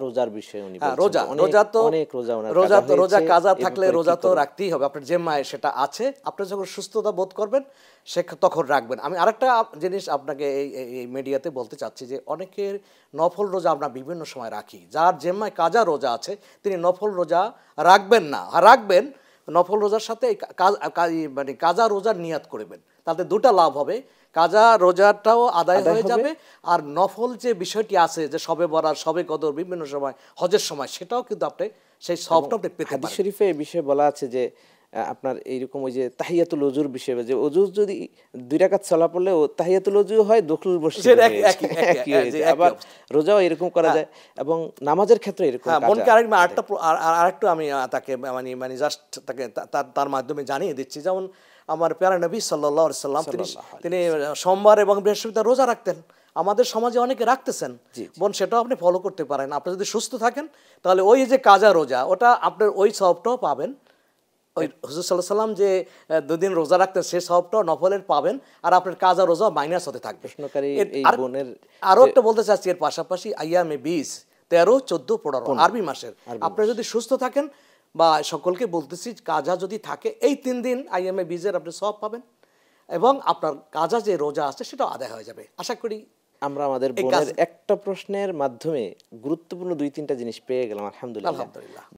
রোজার বিষয়ে উনি হ্যাঁ, বলছেন রোজা তো অনেক রোজা ওনার রোজা কাজা থাকলে রোজা তো রাখতেই হবে, আপনার জিম্মায় সেটা আছে। আপনি যখন সুস্থতা বোধ করবেন সে তখন রাখবেন। আমি আরেকটা জিনিস আপনাকে এই মিডিয়াতে বলতে চাচ্ছি যে অনেকের নফল রোজা আমরা বিভিন্ন সময় রাখি, যার জিম্মায় কাজা রোজা আছে তিনি নফল রোজা রাখবেন না, রাখবেন নফল রোজার সাথে মানে কাজা রোজার নিয়াত করবেন, তাতে দুটা লাভ হবে, কাজা রোজাটাও আদায় হয়ে যাবে, আর নফল যে বিষয়টি আছে যে সবে বরাত, সবে কদর, বিভিন্ন সময় হজের সময়, সেটাও কিন্তু আপনি সেই সবটা আপনি পেতে পারেন। হাদিস শরীফে এই বিষয়ে বলা আছে যে আপনার এইরকম ওই যে তাহিয়াতুল ওযুর বিষয়ে, যে ওযু যদি 2 রাকাত সালা পড়লে তাহিয়াতুল ওযু হয়, দুখুল মসজিদ আবার রোজাও এরকম করা যায়, এবং নামাজের ক্ষেত্রে এরকম কাজ। মনকে আরেকটু আমি তাকে মানে জাস্ট তাকে তার মাধ্যমে জানিয়ে দিচ্ছি, যেমন আমার প্যারা নবী সাল্লাল্লাহু আলাইহি সাল্লাম তিনি সোমবার এবং বৃহস্পতিবার রোজা রাখতেন। আমাদের সমাজে অনেকে রাখতেছেন, বোন সেটাও আপনি ফলো করতে পারেন। আপনি যদি সুস্থ থাকেন তাহলে ওই যে কাজা রোজা, ওটা আপনার ওই সওয়াবটাও পাবেন। ওই হুজুর সাল্লাল্লাহু আলাইহি সাল্লাম যে 2 দিন রোজা রাখতেন সেই সওয়াবটাও নফলের পাবেন, আর আপনার কাজা রোজা মাইনাস হতে থাকবে। আরও একটা বলতে চাচ্ছি, এর পাশাপাশি আইয়ামে 20, 13, 14, 15 আরবি মাসের আপনি যদি সুস্থ থাকেন, বা সকলকে বলতেছি কাজা যদি থাকে এই 3 দিন আইয়ামে 20 আপনি সওয়াব পাবেন, এবং আপনার কাজা যে রোজা আছে সেটাও আদায় হয়ে যাবে। আশা করি আমরা আমাদের বোনের একটা প্রশ্নের মাধ্যমে গুরুত্বপূর্ণ 2-3টা জিনিস পেয়ে গেলাম, আলহামদুলিল্লাহ।